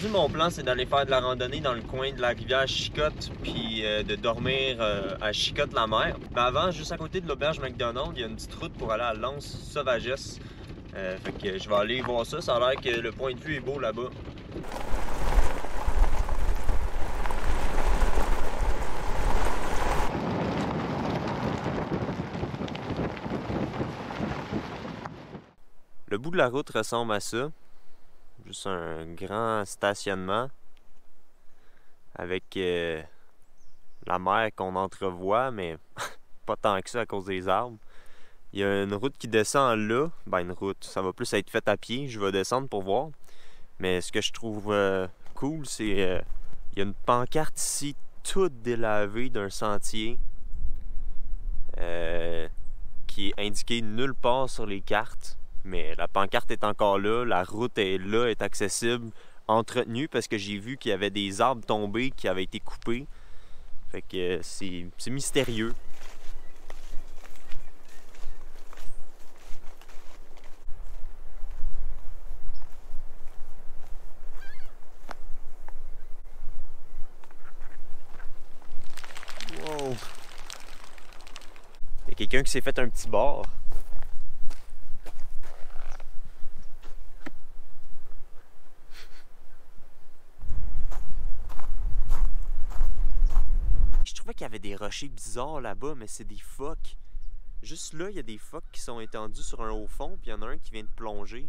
Aujourd'hui, mon plan, c'est d'aller faire de la randonnée dans le coin de la rivière Chicotte, puis de dormir à Chicotte-la-Mer. Mais avant, juste à côté de l'auberge McDonald, il y a une petite route pour aller à Lens-Sauvagesse. Fait que je vais aller voir ça. Ça a l'air que le point de vue est beau là-bas. Le bout de la route ressemble à ça. Juste un grand stationnement avec la mer qu'on entrevoit, mais pas tant que ça à cause des arbres. Il y a une route qui descend là. Ben une route, ça va plus être fait à pied. Je vais descendre pour voir. Mais ce que je trouve cool, c'est il y a une pancarte ici toute délavée d'un sentier qui est indiqué nulle part sur les cartes. Mais la pancarte est encore là, la route est là, est accessible, entretenue parce que j'ai vu qu'il y avait des arbres tombés qui avaient été coupés. Fait que c'est mystérieux. Wow! Il y a quelqu'un qui s'est fait un petit bar. Je trouvais qu'il y avait des rochers bizarres là-bas, mais c'est des phoques. Juste là, il y a des phoques qui sont étendus sur un haut fond, puis il y en a un qui vient de plonger.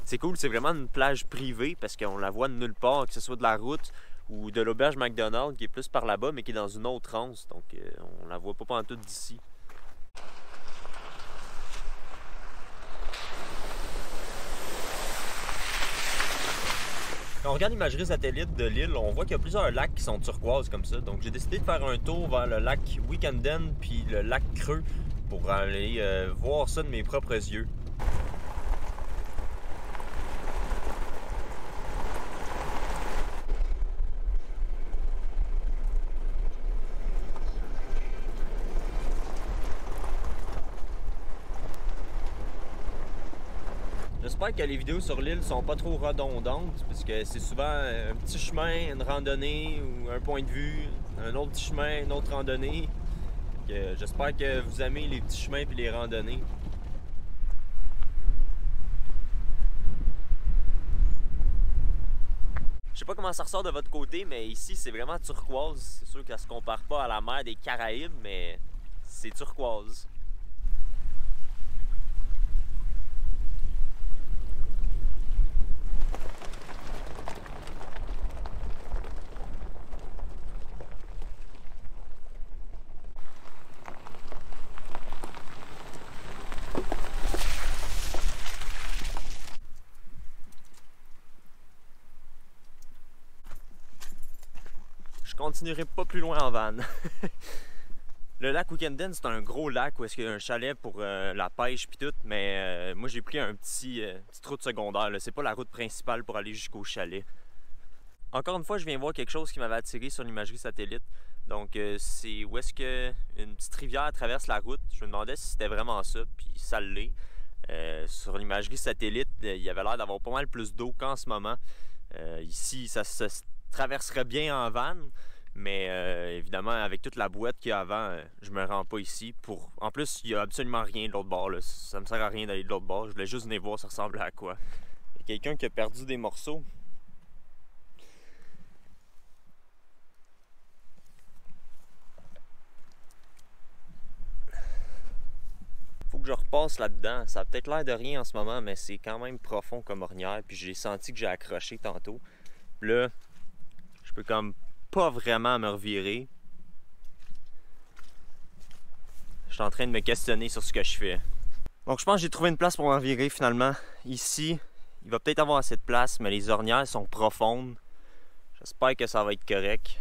C'est cool, c'est vraiment une plage privée parce qu'on la voit de nulle part, que ce soit de la route ou de l'auberge McDonald qui est plus par là-bas, mais qui est dans une autre anse. Donc on la voit pas pantoute d'ici. Quand on regarde l'imagerie satellite de l'île, on voit qu'il y a plusieurs lacs qui sont turquoises comme ça. Donc j'ai décidé de faire un tour vers le lac Weekenden puis le lac Creux pour aller voir ça de mes propres yeux. J'espère que les vidéos sur l'île sont pas trop redondantes, puisque c'est souvent un petit chemin, une randonnée ou un point de vue, un autre petit chemin, une autre randonnée. J'espère que vous aimez les petits chemins et les randonnées. Je sais pas comment ça ressort de votre côté, mais ici c'est vraiment turquoise. C'est sûr que ça se compare pas à la mer des Caraïbes, mais c'est turquoise. Je continuerai pas plus loin en van. Le lac Weekenden, c'est un gros lac où est-ce qu'il y a un chalet pour la pêche puis tout, mais moi j'ai pris un petit route secondaire. C'est pas la route principale pour aller jusqu'au chalet. Encore une fois, je viens voir quelque chose qui m'avait attiré sur l'imagerie satellite. Donc c'est où est-ce que une petite rivière traverse la route. Je me demandais si c'était vraiment ça, puis ça l'est. Sur l'imagerie satellite, il y avait l'air d'avoir pas mal plus d'eau qu'en ce moment. Ici, ça se traverserait bien en van, mais évidemment, avec toute la boîte qu'il y a avant, je me rends pas ici. En plus, il n'y a absolument rien de l'autre bord. Là. Ça me sert à rien d'aller de l'autre bord. Je voulais juste venir voir ça ressemblait à quoi. Il y a quelqu'un qui a perdu des morceaux. Faut que je repasse là-dedans. Ça a peut-être l'air de rien en ce moment, mais c'est quand même profond comme ornière. Puis j'ai senti que j'ai accroché tantôt. Puis là, je peux comme pas vraiment me revirer. Je suis en train de me questionner sur ce que je fais. Donc je pense que j'ai trouvé une place pour m'en virer finalement. Ici, il va peut-être avoir assez de place, mais les ornières sont profondes. J'espère que ça va être correct.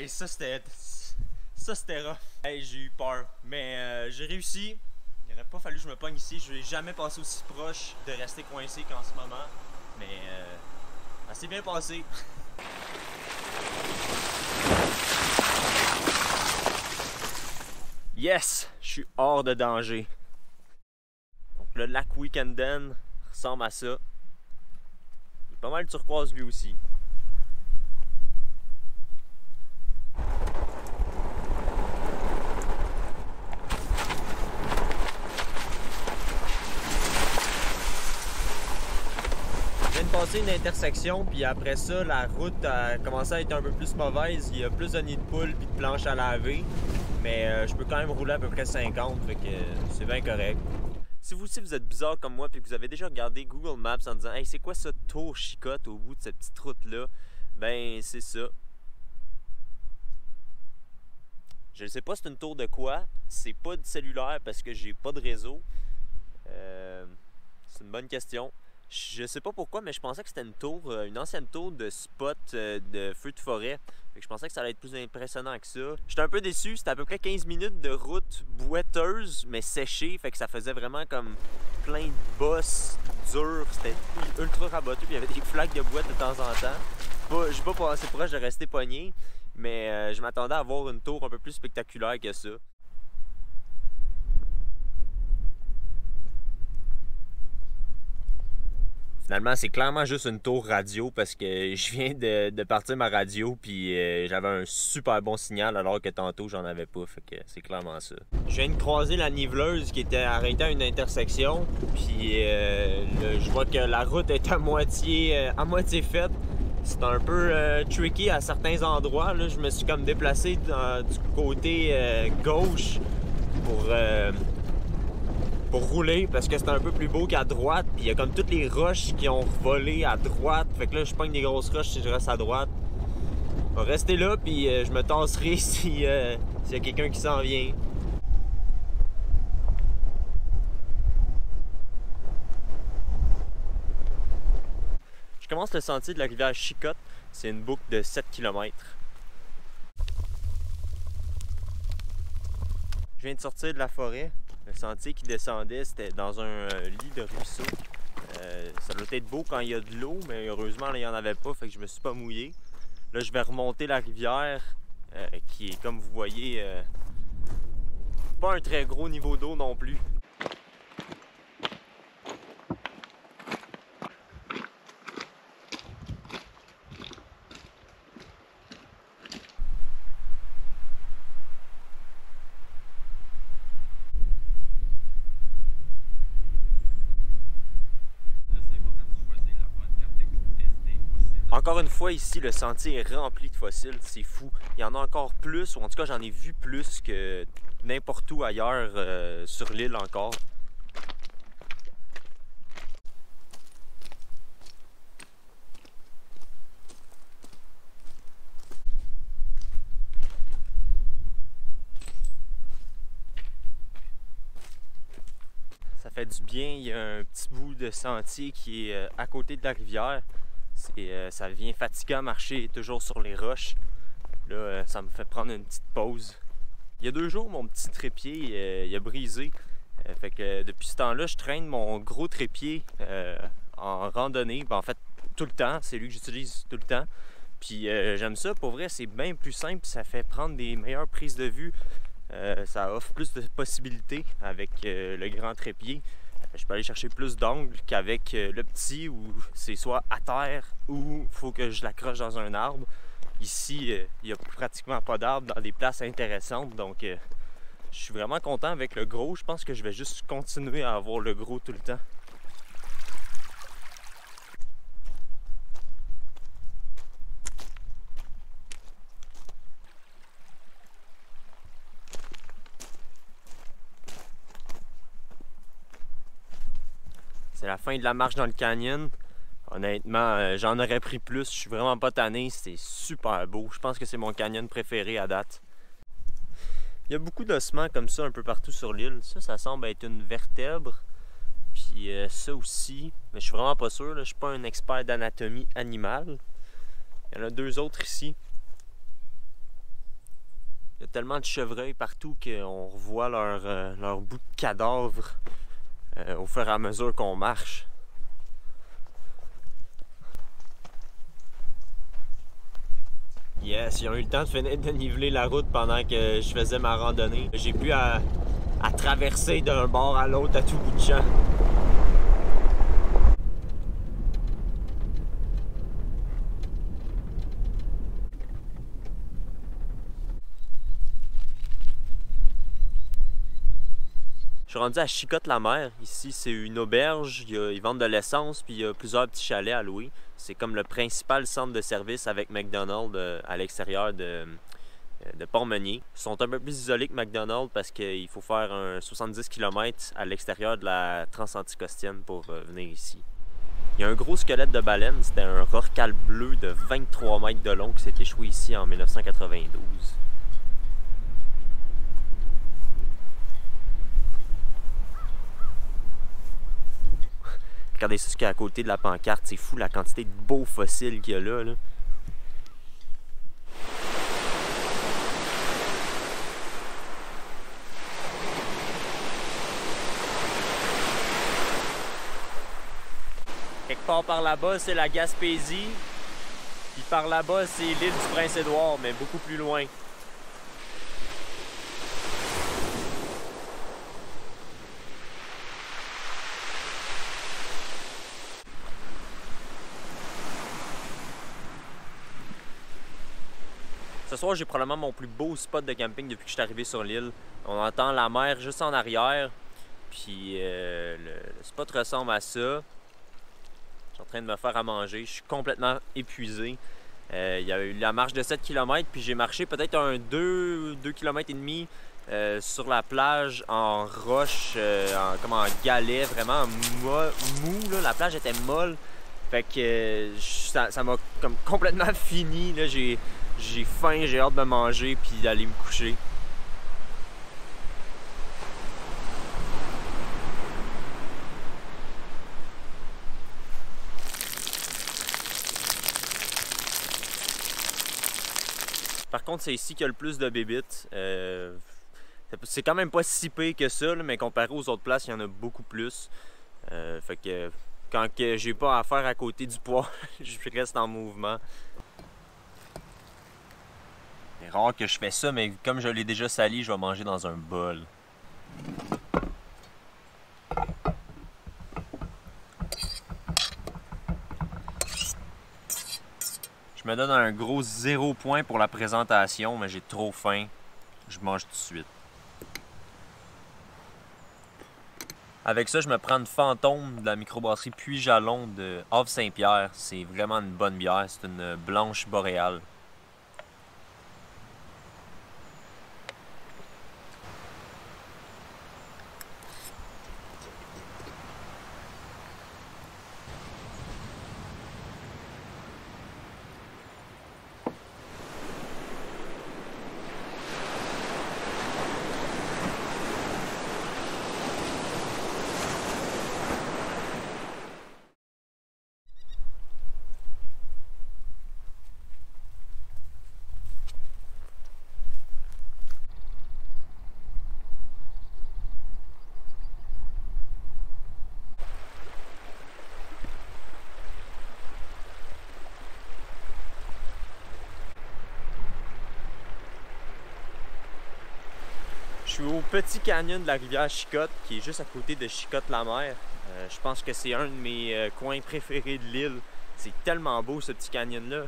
Hey, ça c'était rough. Hey, j'ai eu peur, mais j'ai réussi. Il n'aurait pas fallu que je me pogne ici. Je vais jamais passer aussi proche de rester coincé qu'en ce moment. Mais ça s'est bien passé. Yes! Je suis hors de danger. Donc le lac Weekenden ressemble à ça. Il est pas mal turquoise lui aussi. Je viens de passer une intersection, puis après ça, la route a commencé à être un peu plus mauvaise. Il y a plus de nids de poules et de planches à laver. Mais je peux quand même rouler à peu près 50, fait que c'est bien correct. Si vous aussi vous êtes bizarre comme moi, puis que vous avez déjà regardé Google Maps en disant « Hey, c'est quoi ce tour chicotte au bout de cette petite route-là? » Ben, c'est ça. Je ne sais pas c'est une tour de quoi. C'est pas de cellulaire parce que j'ai pas de réseau. C'est une bonne question. Je sais pas pourquoi, mais je pensais que c'était une ancienne tour de spot de feu de forêt. Fait que je pensais que ça allait être plus impressionnant que ça. J'étais un peu déçu, c'était à peu près 15 minutes de route boiteuse, mais séchée. Fait que ça faisait vraiment comme plein de bosses dures. C'était ultra raboteux, puis il y avait des flaques de boîte de temps en temps. Je suis pas assez proche de rester pogné, mais je m'attendais à avoir une tour un peu plus spectaculaire que ça. Finalement, c'est clairement juste une tour radio parce que je viens de partir ma radio puis j'avais un super bon signal alors que tantôt j'en avais pas. Fait que c'est clairement ça. Je viens de croiser la niveleuse qui était arrêtée à une intersection puis je vois que la route est à moitié faite. C'est un peu tricky à certains endroits. Là, je me suis comme déplacé du côté gauche pour rouler parce que c'est un peu plus beau qu'à droite. Puis il y a comme toutes les roches qui ont volé à droite. Fait que là, je pogne des grosses roches si je reste à droite. Je vais rester là, puis je me tasserai s'il y a quelqu'un qui s'en vient. Je commence le sentier de la rivière Chicotte. C'est une boucle de 7 km. Je viens de sortir de la forêt. Le sentier qui descendait, c'était dans un lit de ruisseau. Ça doit être beau quand il y a de l'eau, mais heureusement, là, il n'y en avait pas, fait que je me suis pas mouillé. Là, je vais remonter la rivière, qui est, comme vous voyez, pas un très gros niveau d'eau non plus. Encore une fois, ici, le sentier est rempli de fossiles, c'est fou. Il y en a encore plus, ou en tout cas, j'en ai vu plus que n'importe où ailleurs sur l'île encore. Ça fait du bien, il y a un petit bout de sentier qui est à côté de la rivière. Ça devient fatigant à marcher toujours sur les roches. Là, ça me fait prendre une petite pause. Il y a 2 jours, mon petit trépied il a brisé. Fait que depuis ce temps-là, je traîne mon gros trépied en randonnée. Ben, en fait, tout le temps. C'est lui que j'utilise tout le temps. Puis j'aime ça. Pour vrai, c'est bien plus simple. Ça fait prendre des meilleures prises de vue. Ça offre plus de possibilités avec le grand trépied. Je peux aller chercher plus d'angles qu'avec le petit où c'est soit à terre ou il faut que je l'accroche dans un arbre. Ici, il n'y a pratiquement pas d'arbres dans des places intéressantes, donc je suis vraiment content avec le gros. Je pense que je vais juste continuer à avoir le gros tout le temps. C'est la fin de la marche dans le canyon. Honnêtement, j'en aurais pris plus. Je suis vraiment pas tanné. C'est super beau. Je pense que c'est mon canyon préféré à date. Il y a beaucoup d'ossements comme ça un peu partout sur l'île. Ça semble être une vertèbre. Puis ça aussi. Mais je suis vraiment pas sûr. Là. Je suis pas un expert d'anatomie animale. Il y en a 2 autres ici. Il y a tellement de chevreuils partout qu'on revoit leur bout de cadavre au fur et à mesure qu'on marche. Yes, ils ont eu le temps de finir de niveler la route pendant que je faisais ma randonnée. J'ai pu à traverser d'un bord à l'autre à tout bout de champ. Je suis rendu à Chicotte-la-Mer. Ici, c'est une auberge. Ils vendent de l'essence, puis il y a plusieurs petits chalets à louer. C'est comme le principal centre de service avec McDonald's à l'extérieur de Port-Meunier. Ils sont un peu plus isolés que McDonald's parce qu'il faut faire un 70 km à l'extérieur de la Transanticostienne pour venir ici. Il y a un gros squelette de baleine. C'était un rorqual bleu de 23 mètres de long qui s'est échoué ici en 1992. Regardez ça, ce qu'il y a à côté de la pancarte. C'est fou la quantité de beaux fossiles qu'il y a là. Quelque part par là-bas, c'est la Gaspésie. Puis par là-bas, c'est l'île du Prince-Édouard, mais beaucoup plus loin. Ce soir, j'ai probablement mon plus beau spot de camping depuis que je suis arrivé sur l'île. On entend la mer juste en arrière. Puis le spot ressemble à ça. Je suis en train de me faire à manger. Je suis complètement épuisé. Il y a eu la marche de 7 km, puis j'ai marché peut-être un 2 km et demi sur la plage en roche, comme en galet, vraiment mou. Là. La plage était molle. Fait que ça m'a comme complètement fini. Là. J'ai faim, j'ai hâte de manger puis d'aller me coucher. Par contre, c'est ici qu'il y a le plus de bébites. C'est quand même pas si pire que ça, là, mais comparé aux autres places, il y en a beaucoup plus. Fait que quand j'ai pas à faire à côté du poids, je reste en mouvement. C'est rare que je fais ça, mais comme je l'ai déjà sali, je vais manger dans un bol. Je me donne un gros 0 point pour la présentation, mais j'ai trop faim. Je mange tout de suite. Avec ça, je me prends une Fantôme de la microbrasserie Puy-Jalon de Havre-Saint-Pierre. C'est vraiment une bonne bière. C'est une blanche boréale. Je suis au petit canyon de la rivière Chicotte, qui est juste à côté de Chicotte-la-Mer. Je pense que c'est un de mes coins préférés de l'île. C'est tellement beau ce petit canyon-là.